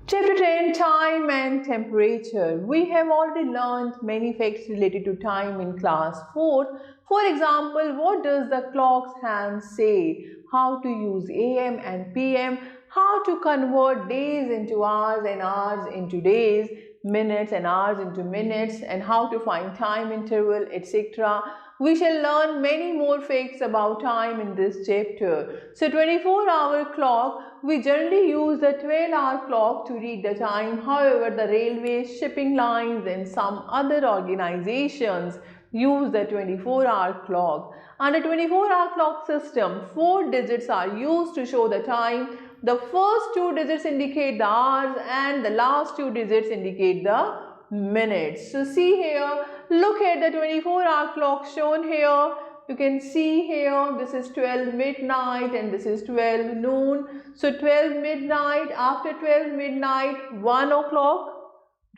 Chapter 10, Time and Temperature. We have already learned many facts related to time in class 4. For example, what does the clock's hand say? How to use AM and PM? How to convert days into hours and hours into days, minutes and hours into minutes, and how to find time interval, etc. We shall learn many more facts about time in this chapter. So 24-hour clock, we generally use the 12-hour clock to read the time. However, the railways, shipping lines and some other organizations use the 24-hour clock. Under 24-hour clock system, 4 digits are used to show the time. The first 2 digits indicate the hours and the last 2 digits indicate the minutes. So see here, look at the 24-hour clock shown here. You can see here, this is 12 midnight and this is 12 noon. So 12 midnight, after 12 midnight, 1 o'clock,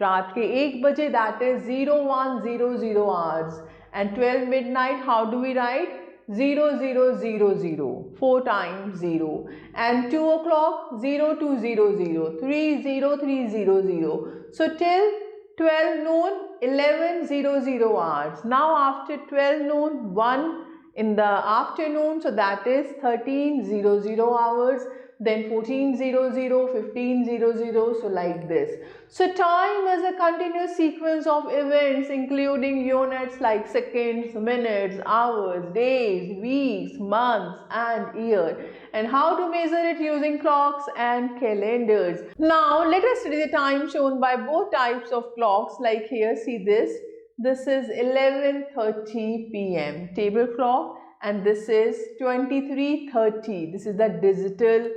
रात के 1 बजे, that is 0100 hours. And 12 midnight, how do we write? 0000, 4 times 0. And 2 o'clock, 0200, 30300. So till 12 noon, 1100 hours. Now after 12 noon, 1 in the afternoon, so that is 1300 hours. Then 1400, 1500, so like this. So time is a continuous sequence of events including units like seconds, minutes, hours, days, weeks, months and year. And how to measure it using clocks and calendars. Now let us study the time shown by both types of clocks. Like here, see this. This is 11:30 p.m. table clock and this is 23:30. This is the digital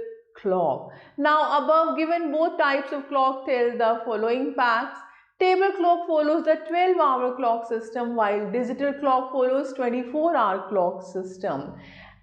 clock. Now above given both types of clock tell the following facts. Table clock follows the 12-hour clock system while digital clock follows 24-hour clock system.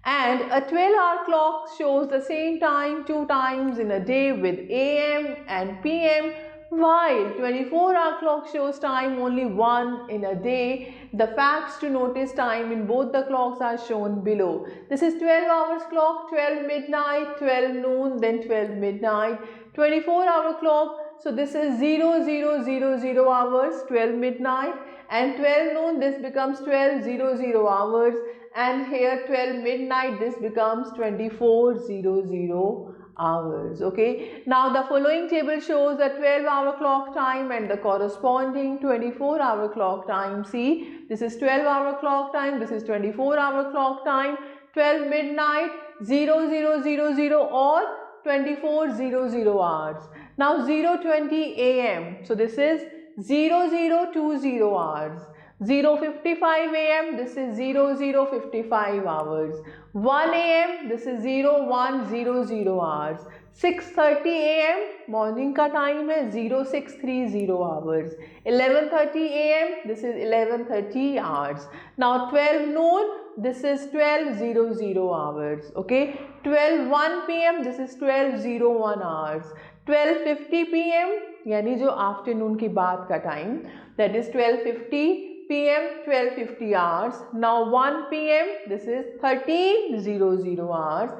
And a 12-hour clock shows the same time 2 times in a day with AM and PM, while 24-hour clock shows time only 1 in a day. The facts to notice time in both the clocks are shown below. This is 12 hours clock, 12 midnight, 12 noon, then 12 midnight. 24-hour clock, so this is 0000 hours, 12 midnight, and 12 noon, this becomes 1200 hours, and here 12 midnight, this becomes 2400 hours. Okay, now the following table shows the 12-hour clock time and the corresponding 24-hour clock time. See, this is 12-hour clock time, this is 24-hour clock time. 12 midnight, 0000 or 2400 hours. Now 0:20 AM, so this is 0020 hours. 0:55 AM, this is 00:55 hours. 1 AM, this is 0100 hours. 6:30 AM, morning का time है, 0630 hours. 11:30 AM, this is 11:30 hours. Now 12 noon, this is 1200 hours. Okay, 12:01 PM, this is 12:01 hours. 12:50 PM, यानी जो afternoon की बात का time, that is 12:50 PM, 12:50 hours. Now 1 PM, this is 1300 hours.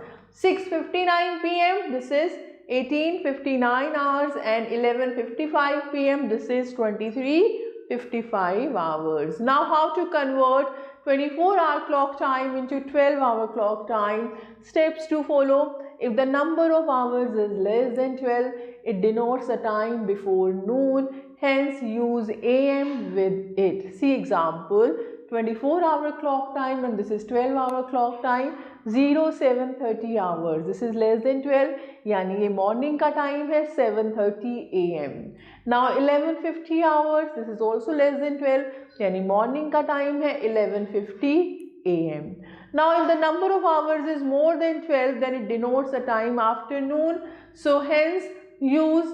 6:59 PM, this is 1859 hours, and 11:55 PM, this is 23:55 hours. Now how to convert 24-hour clock time into 12-hour clock time? Steps to follow. If the number of hours is less than 12, it denotes the time before noon. Hence, use AM with it. See example, 24-hour clock time and this is 12-hour clock time, 0730 hours. This is less than 12, यानी ये morning का time है 7:30 AM. Now 11:50 hours, this is also less than 12, यानी morning का time है 11:50 AM. Now if the number of hours is more than 12, then it denotes the time afternoon. So hence use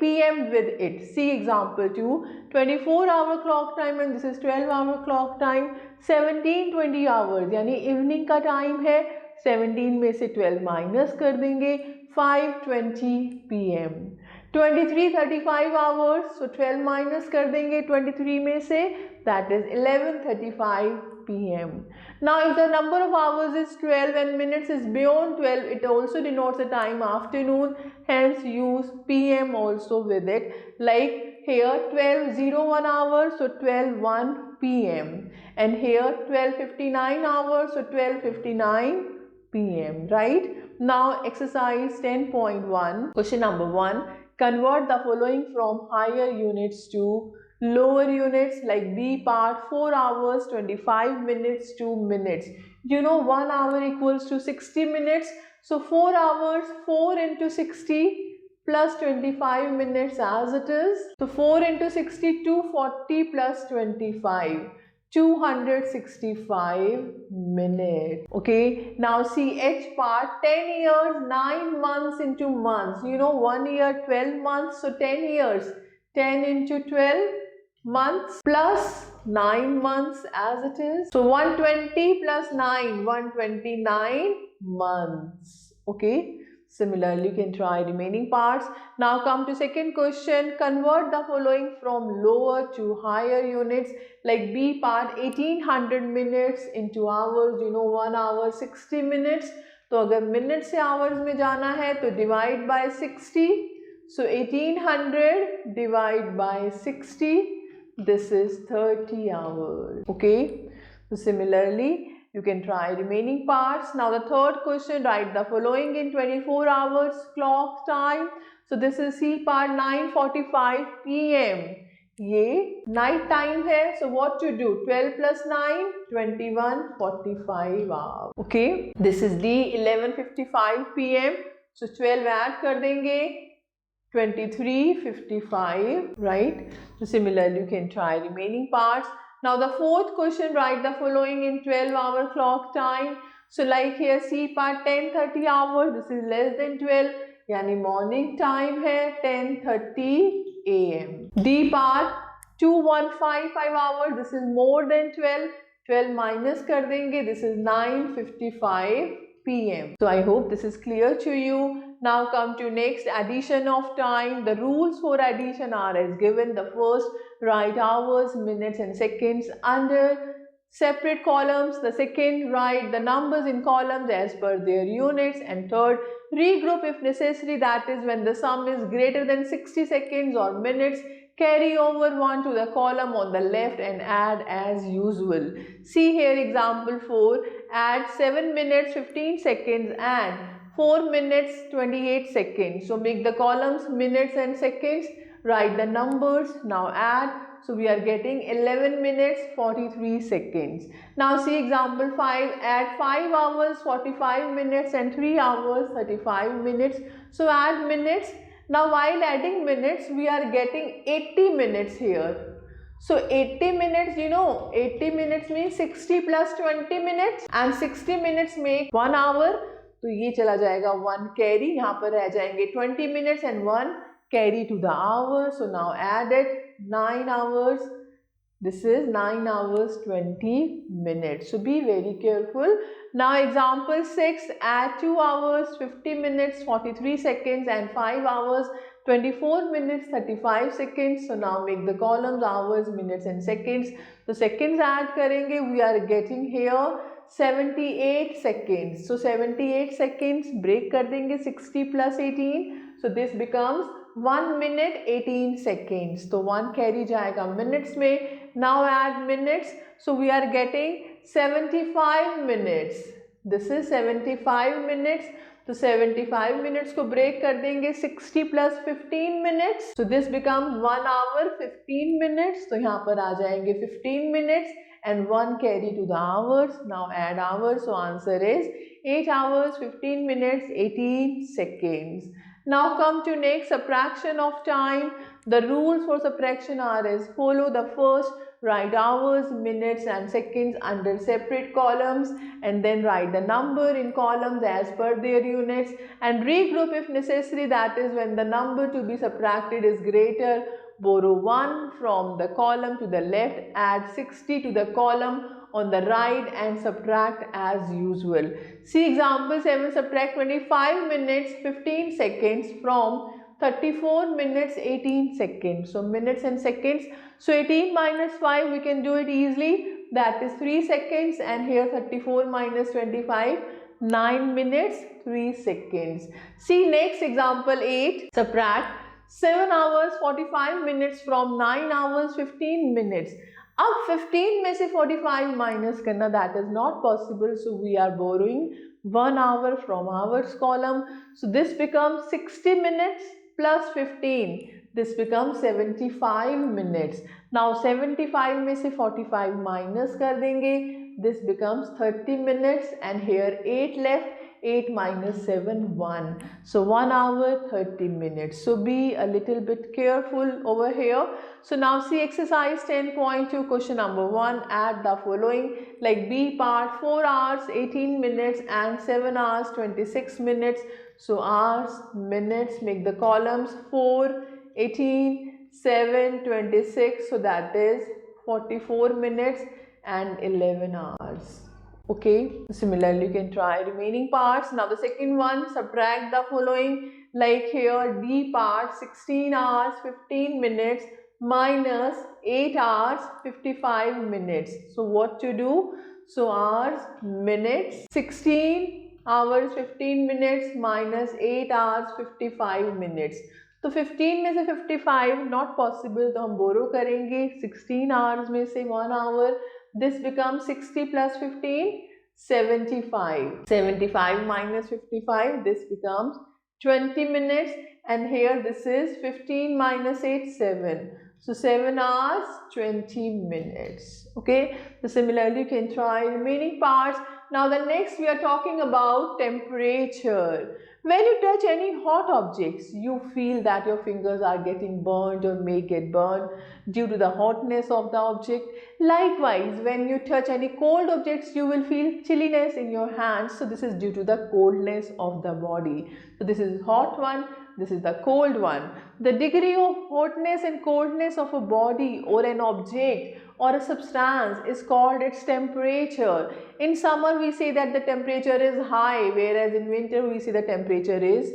PM with it. See example 2, 24-hour clock time and this is 12-hour clock time, 17:20 hours यानी evening का time है, 17 में से 12 minus कर देंगे, 5:20 PM. 23:35 hours, so 12 minus कर देंगे 23 में से, that is 11:35 p.m. Now if the number of hours is 12 and minutes is beyond 12, it also denotes the time afternoon, hence use p.m. also with it. Like here 12:01 hours, so 12:01 p.m. and here 12:59 hours, so 12:59 p.m. right? Now exercise 10.1, question number 1. Convert the following from higher units to lower units, like B part 4 hours 25 minutes to minutes. You know 1 hour equals to 60 minutes. So 4 hours, 4 into 60 plus 25 minutes as it is. So 4 into 60, 240 plus 25. 265 minutes. Okay, now see H part, 10 years 9 months into months. You know 1 year 12 months, so 10 years 10 into 12 months plus 9 months as it is. So 120 plus 9, 129 months. Okay. Similarly, you can try remaining parts. Now come to second question. Convert the following from lower to higher units, like B part 1800 minutes into hours. You know 1 hour 60 minutes. तो अगर minutes से hours में जाना है तो divide by 60. So 1800 divide by 60. This is 30 hours. Okay. So similarly, you can try remaining parts. Now the third question, write the following in 24 hours clock time. So this is C part 9:45 p.m. ये night time है. So what to do? 12 plus 9, 21:45 hours. Okay. This is D 11:55 p.m. So 12 add कर देंगे. 23:55, right? So similarly, you can try remaining parts. Now the fourth question, write the following in 12-hour clock time. So like here C part 10:30 hours, this is less than 12, यानी morning time है 10:30 AM. D part 2155 hours, this is more than 12, 12 minus कर देंगे, this is 9:55 PM. So I hope this is clear to you. Now come to next, addition of time. The rules for addition are as given. The first, write hours, minutes and seconds under separate columns. The second, write the numbers in columns as per their units. And third, regroup if necessary, that is when the sum is greater than 60 seconds or minutes. Carry over one to the column on the left and add as usual. See here example 4, add 7 minutes 15 seconds and 4 minutes 28 seconds. So make the columns minutes and seconds, write the numbers, now add. So we are getting 11 minutes 43 seconds. Now see example 5, add 5 hours 45 minutes and 3 hours 35 minutes. So add minutes. Now while adding minutes, we are getting 80 minutes here. So 80 minutes, you know, 80 minutes means 60 plus 20 minutes and 60 minutes make 1 hour. तो ये चला जाएगा 1 carry, यहाँ पर रह जाएंगे 20 minutes and 1 carry to the hour. So now add it, 9 hours. This is 9 hours 20 minutes. So be very careful. Now example 6, add 2 hours 50 minutes 43 seconds and 5 hours 24 minutes 35 seconds. So now make the columns hours, minutes and seconds. So seconds add करेंगे, we are getting here 78 seconds. So 78 seconds break कर देंगे 60 plus 18. So this becomes 1 minute 18 seconds. तो 1 carry जाएगा minutes में. Now add minutes. So we are getting 75 minutes. This is 75 minutes. तो 75 minutes को break कर देंगे 60 plus 15 minutes. So this becomes 1 hour 15 minutes. तो यहाँ पर आ जाएंगे 15 minutes and 1 carry to the hours. Now add hours. So answer is 8 hours 15 minutes 18 seconds. Now come to next, subtraction of time. The rules for subtraction are as follow. The first, write hours, minutes and seconds under separate columns and then write the number in columns as per their units and regroup if necessary, that is when the number to be subtracted is greater. Borrow 1 from the column to the left, add 60 to the column on the right and subtract as usual. See example 7, subtract 25 minutes 15 seconds from 34 minutes 18 seconds. So minutes and seconds. So 18 minus 5 we can do it easily. that is 3 seconds, and here 34 minus 25, 9 minutes 3 seconds. See next example 8. Subtract 7 hours 45 minutes from 9 hours 15 minutes. अब 15 में से 45 minus करना, that is not possible, so we are borrowing 1 hour from hours column. So this becomes 60 minutes plus 15. This becomes 75 minutes. Now 75 में से 45 minus कर देंगे. This becomes 30 minutes, and here 8 left. 8 minus 7, 1. So 1 hour 30 minutes. So be a little bit careful over here. So now see exercise 10.2, question number 1. Add the following, like B part, 4 hours 18 minutes and 7 hours 26 minutes. So hours, minutes, make the columns 4, 18, 7, 26. So that is 44 minutes and 11 hours. Okay, similarly you can try remaining parts. Now the second one, subtract the following, like here D part, 16 hours 15 minutes minus 8 hours 55 minutes. So what to do? So hours, minutes, 16 hours 15 minutes minus 8 hours 55 minutes. तो 15 में से 55 not possible, तो हम borrow करेंगे 16 hours में से 1 hour. This becomes 60 plus 15, 75. 75 minus 55, this becomes 20 minutes, and here this is 15 minus 8, 7. So 7 hours 20 minutes. Okay, so similarly you can try remaining parts. Now the next we are talking about temperature. When you touch any hot objects, you feel that your fingers are getting burnt or may get burned due to the hotness of the object. Likewise, when you touch any cold objects, you will feel chilliness in your hands. So this is due to the coldness of the body. So this is hot one, this is the cold one. The degree of hotness and coldness of a body or an object or a substance is called its temperature. In summer we say that the temperature is high, whereas in winter we say the temperature is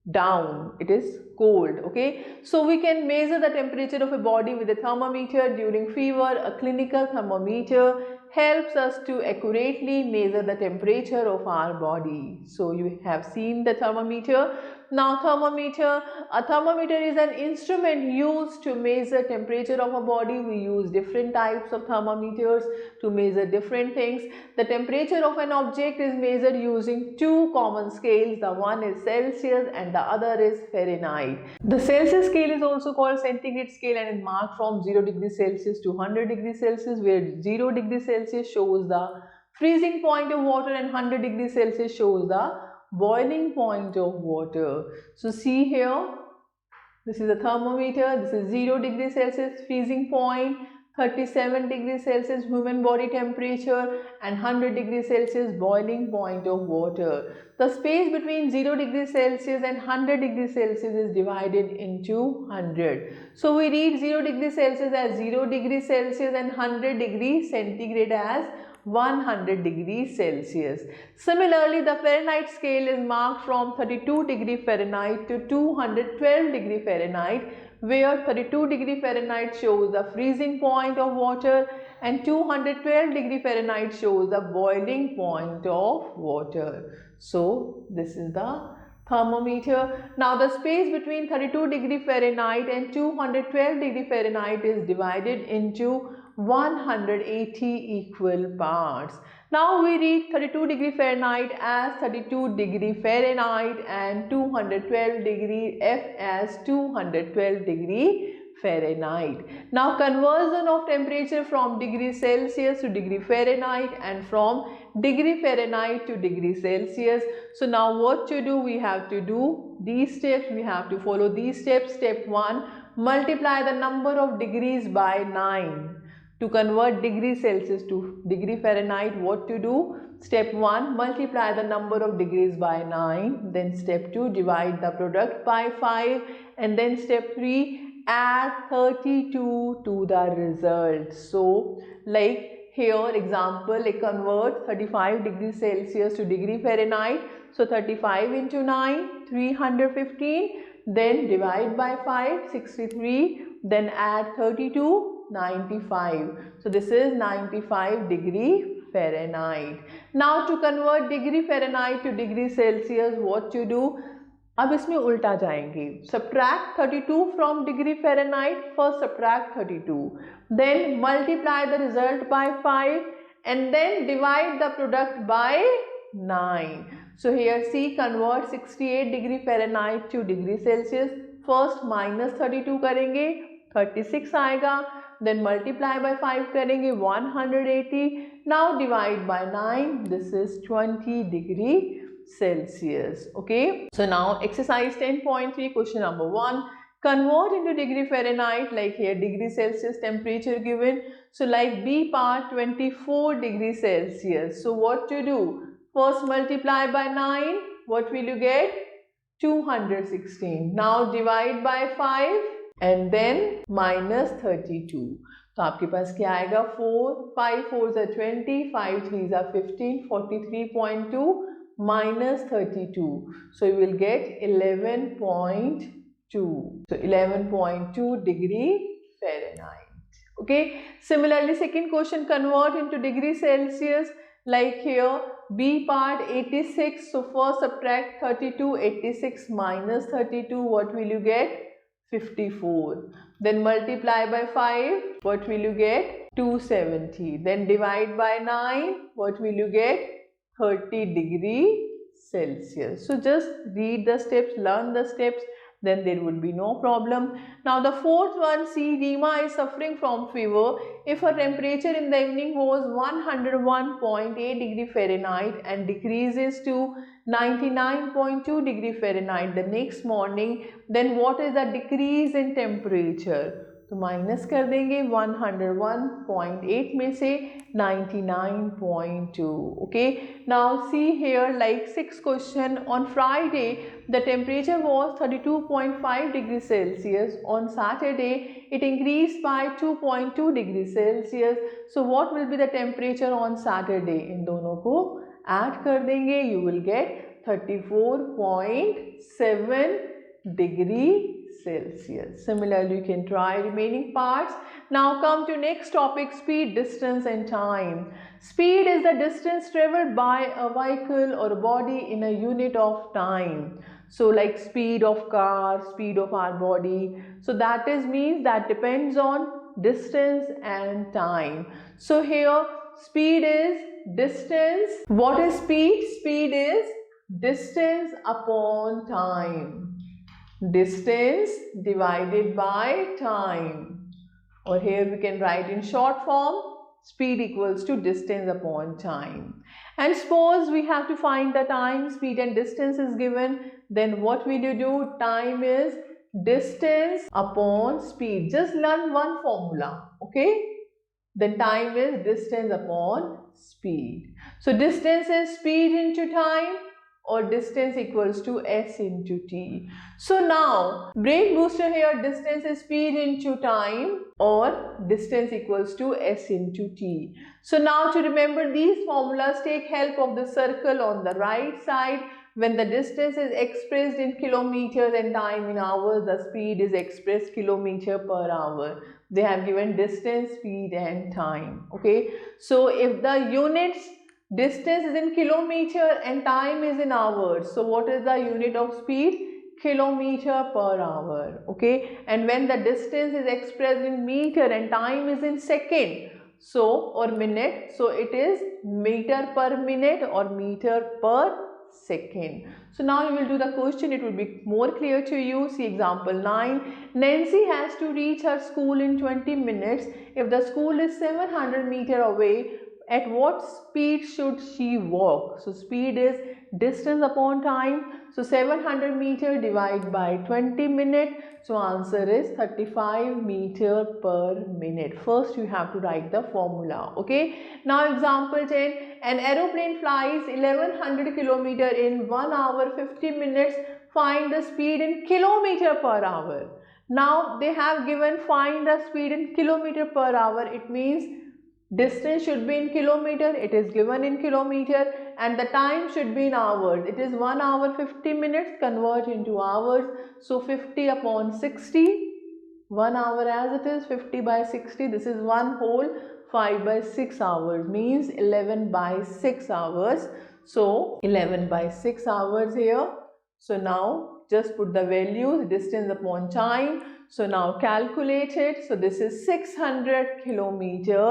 down, it is cold. Okay, so we can measure the temperature of a body with a thermometer. During fever, a clinical thermometer helps us to accurately measure the temperature of our body. So you have seen the thermometer. Now a thermometer is an instrument used to measure temperature of a body. We use different types of thermometers to measure different things. The temperature of an object is measured using two common scales. The one is Celsius and the other is Fahrenheit. The Celsius scale is also called centigrade scale and is marked from 0 degrees Celsius to 100 degrees Celsius, where 0 degrees Celsius shows the freezing point of water and 100 degrees Celsius shows the boiling point of water. So see here, this is a thermometer, this is 0 degrees Celsius freezing point, 37 degrees Celsius human body temperature, and 100 degrees Celsius boiling point of water. The space between 0 degrees Celsius and 100 degrees Celsius is divided into 100. So we read 0 degrees Celsius as 0 degrees Celsius and 100 degrees centigrade as 100 degrees Celsius. Similarly, the Fahrenheit scale is marked from 32 degree Fahrenheit to 212 degree Fahrenheit, where 32 degree Fahrenheit shows the freezing point of water and 212 degree Fahrenheit shows the boiling point of water. So this is the thermometer. Now the space between 32 degree Fahrenheit and 212 degree Fahrenheit is divided into 180 equal parts. Now we read 32 degree Fahrenheit as 32 degree Fahrenheit and 212 degree F as 212 degree Fahrenheit. Now conversion of temperature from degree Celsius to degree Fahrenheit and from degree Fahrenheit to degree Celsius. So now what to do? We have to do these steps. We have to follow these steps. Step 1, multiply the number of degrees by 9. To convert degree Celsius to degree Fahrenheit, what to do? Step 1, multiply the number of degrees by 9. Then step 2, divide the product by 5. And then step 3, add 32 to the result. So like here example, I convert 35 degrees Celsius to degree Fahrenheit. So 35 into 9, 315. Then divide by 5, 63. Then add 32. 95. So this is 95 degree Fahrenheit. Now to convert degree Fahrenheit to degree Celsius, what you do? अब इसमें उल्टा जाएंगे. Subtract 32 from degree Fahrenheit. First subtract 32. Then multiply the result by 5 and then divide the product by 9. So here see, convert 68 degree Fahrenheit to degree Celsius. First minus 32 करेंगे, 36 आएगा. Then multiply by 5 करेंगे, 180. Now divide by 9. This is 20 degree Celsius. Okay. So now exercise 10.3, question number 1. Convert into degree Fahrenheit, like here degree Celsius temperature given. So like B part 24 degree Celsius. So what to do? First multiply by 9. What will you get? 216. Now divide by 5 and then minus 32. तो आपके पास क्या आएगा? 4, 5 4s are 20, 5 3s are 15, 43.2 minus 32. So you will get 11.2. So 11.2 degree Fahrenheit. Okay. Similarly, second question, convert into degree Celsius. Like here B part 86. So first subtract 32. 86 minus 32. What will you get? 54. Then multiply by 5. What will you get? 270. Then divide by 9. What will you get? 30 degree Celsius. So just read the steps, learn the steps, then there would be no problem. Now the fourth one, see, Rima is suffering from fever. If her temperature in the evening was 101.8 degree Fahrenheit and decreases to 99.2 degree Fahrenheit the next morning, then what is the decrease in temperature? तो minus कर देंगे 101.8 में से 99.2. Okay. Now see here, like sixth question, on Friday the temperature was 32.5 degrees Celsius. On Saturday it increased by 2.2 degrees Celsius. So what will be the temperature on Saturday? इन दोनों को add कर देंगे, you will get 34.7 degree Celsius. Similarly, you can try remaining parts. Now come to next topic, speed, distance and time. Speed is the distance traveled by a vehicle or a body in a unit of time. So like speed of car, speed of our body. So that is means that depends on distance and time. So here speed is distance. What is speed? Speed is distance upon time. Distance divided by time. Or here we can write in short form, speed equals to distance upon time. And suppose we have to find the time, speed and distance is given, then what will you do? Time is distance upon speed. Just learn one formula, okay? Then time is distance upon speed. So distance is speed into time, or distance equals to s into t. So now brain booster here, distance is speed into time or distance equals to s into t. So now to remember these formulas, take help of the circle on the right side. When the distance is expressed in kilometers and time in hours, the speed is expressed kilometer per hour. They have given distance, speed and time. Okay. So if the units distance is in kilometer and time is in hours, so what is the unit of speed? Kilometer per hour. Okay. And when the distance is expressed in meter and time is in second, so or minute, so it is meter per minute or meter per second. So now you will do the question, it will be more clear to you. See example 9. Nancy has to reach her school in 20 minutes. If the school is 700 meters away, at what speed should she walk? So speed is distance upon time. So 700 meter divided by 20 minutes. So answer is 35 meter per minute. First you have to write the formula. Okay. Now example 10. An aeroplane flies 1100 kilometer in 1 hour 50 minutes. Find the speed in kilometer per hour. Now they have given find the speed in kilometer per hour. It means distance should be in kilometer, it is given in kilometer, and the time should be in hours. It is 1 hour 50 minutes, convert into hours. So 50 upon 60, 1 hour as it is, 50 by 60, this is one whole 5 by 6 hours, means 11 by 6 hours. So 11 by 6 hours here. So now just put the values, distance upon time. So now calculate it. So this is 600 kilometer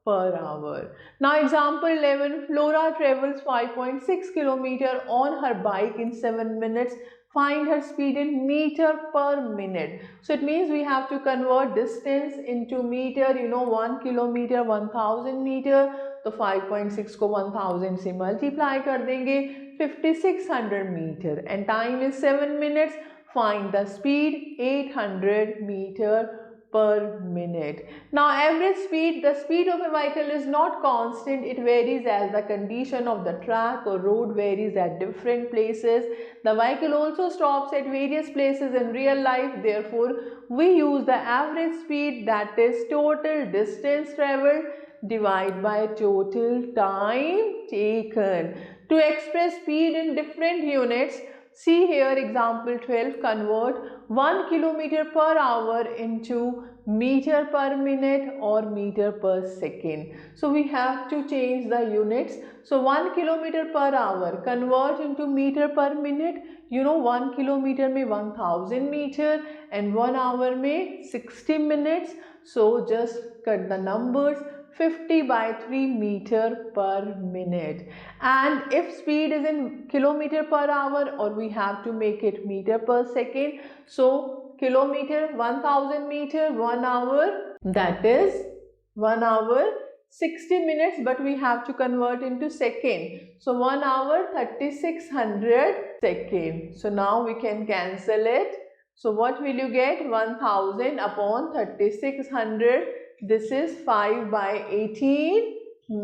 per hour. Now example 11, Flora travels 5.6 kilometer on her bike in 7 minutes. Find her speed in meter per minute. So it means we have to convert distance into meter. You know 1 kilometer 1000 meter. तो 5.6 को 1000 से multiply कर देंगे, 5600 metre, and time is 7 minutes. Find the speed 800 metre per minute. Now average speed, the speed of a vehicle is not constant, it varies as the condition of the track or road varies at different places. The vehicle also stops at various places in real life, therefore we use the average speed, that is total distance traveled divided by total time taken. To express speed in different units, see here example 12, convert 1 kilometer per hour into meter per minute or meter per second. So we have to change the units. So 1 kilometer per hour convert into meter per minute. You know 1 kilometer में 1000 meter and 1 hour में 60 minutes. So just cut the numbers. 50 by 3 meter per minute, and if speed is in kilometer per hour, or we have to make it meter per second, so kilometer 1000 meter 1 hour, that is 1 hour 60 minutes, but we have to convert into second, so 1 hour 3600 second. So now we can cancel it. So what will you get? 1000 upon 3600. This is 5 by 18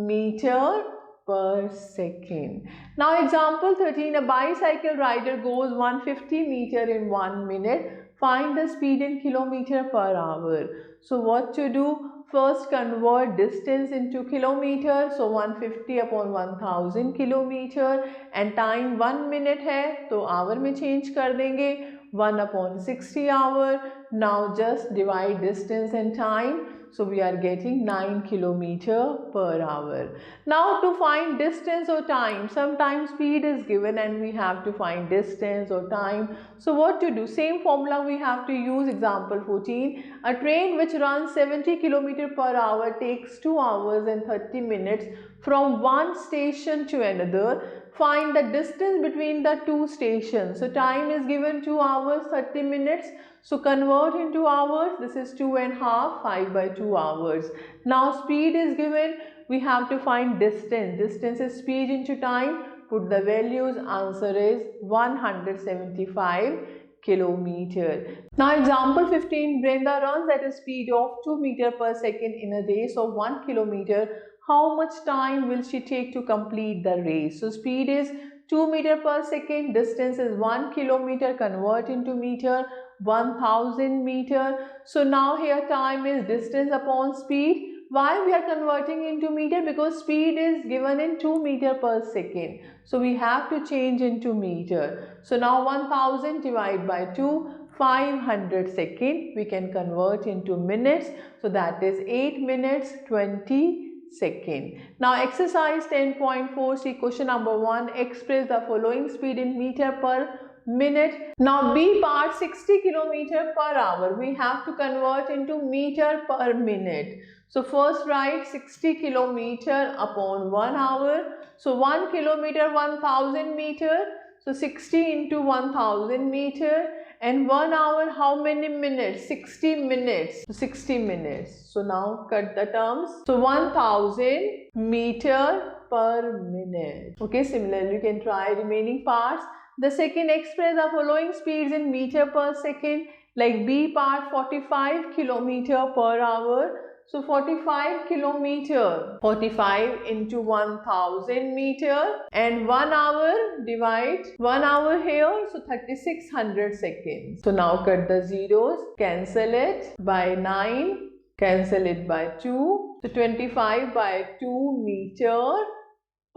meter per second. Now example 13, a bicycle rider goes 150 meter in 1 minute. Find the speed in kilometer per hour. So what to do? First convert distance into kilometer. So 150 upon 1000 kilometer, and time 1 minute है तो hour में change कर देंगे, 1 upon 60 hour. Now just divide distance and time. So we are getting 9 kilometer per hour. Now to find distance or time, sometimes speed is given and we have to find distance or time. So what to do? Same formula we have to use. Example 14, a train which runs 70 kilometer per hour takes 2 hours and 30 minutes from one station to another. Find the distance between the two stations. So time is given 2 hours 30 minutes. So convert into hours. This is 2.5, 5 by 2 hours. Now speed is given. We have to find distance. Distance is speed into time. Put the values. Answer is 175 kilometer. Now example 15, Brenda runs at a speed of 2 meter per second in a race of 1 kilometer. How much time will she take to complete the race? So speed is 2 meter per second, distance is 1 kilometer, convert into meter, 1000 meter. So now here time is distance upon speed. Why we are converting into meter? Because speed is given in 2 meter per second. So we have to change into meter. So now 1000 divided by 2, 500 second. We can convert into minutes. So that is 8 minutes 20 second. Now exercise 10.4, see question number 1, express the following speed in meter per minute. Now B part 60 kilometer per hour, we have to convert into meter per minute. So first write 60 kilometer upon 1 hour. So 1 kilometer 1000 meter. So 60 into 1000 meter. And 1 hour, how many minutes? 60 minutes. So 60 minutes. So now cut the terms. So 1000 meter per minute. Okay, similarly you can try remaining parts. The second, express the following speeds in meter per second. Like B part 45 kilometer per hour. So 45 kilometer, 45 into 1000 meter, and 1 hour, divide 1 hour here, so 3600 seconds. So now cut the zeros, cancel it by 9, cancel it by 2, so 25 by 2 meter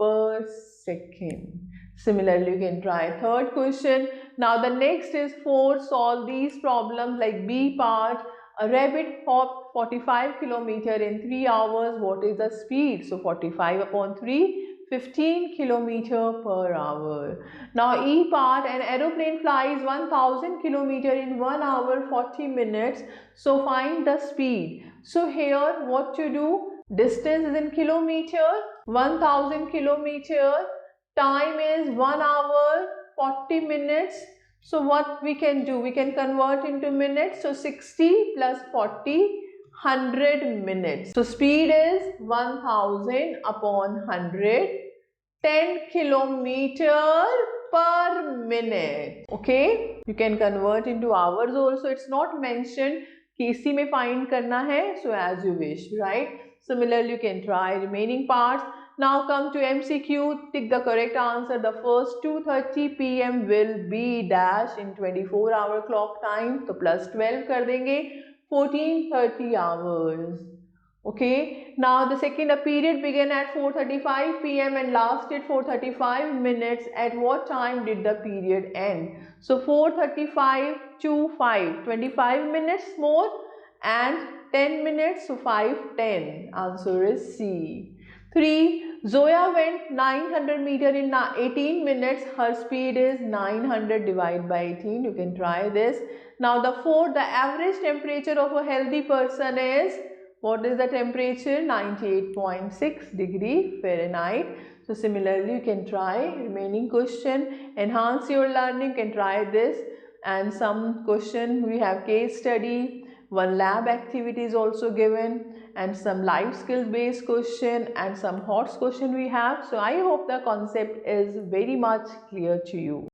per second. Similarly, you can try third question. Now the next is 4, solve these problems like B part. A rabbit hopped 45 kilometer in 3 hours. What is the speed? So 45 upon 3, 15 kilometer per hour. Now E part, an aeroplane flies 1000 kilometer in 1 hour 40 minutes. So find the speed. So here what to do? Distance is in kilometer, 1000 kilometer, time is 1 hour 40 minutes. So what we can do? We can convert into minutes. So 60 plus 40, 100 minutes. So speed is 1000 upon 100, 10 kilometer per minute. Okay, you can convert into hours also. It's not mentioned कि इसी में find करना है. So as you wish, right? Similarly, you can try remaining parts. Now come to MCQ. Tick the correct answer. The first 2:30 p.m. will be dash in 24-hour clock time. तो plus 12 कर देंगे. 14:30 hours. Okay. Now the second period began at 4:35 p.m. and lasted for 35 minutes. At what time did the period end? So 4:35 to 5. 25 minutes more and 10 minutes. So 5:10. Answer is C. 3. Zoya went 900 meter in 18 minutes. Her speed is 900 divided by 18. You can try this. Now the 4. The average temperature of a healthy person is, what is the temperature? 98.6 degree Fahrenheit. So similarly, you can try remaining question. Enhance your learning. You can try this. And some question, we have case study. One lab activity is also given, and some life skills based question and some HOTS question we have. So I hope the concept is very much clear to you.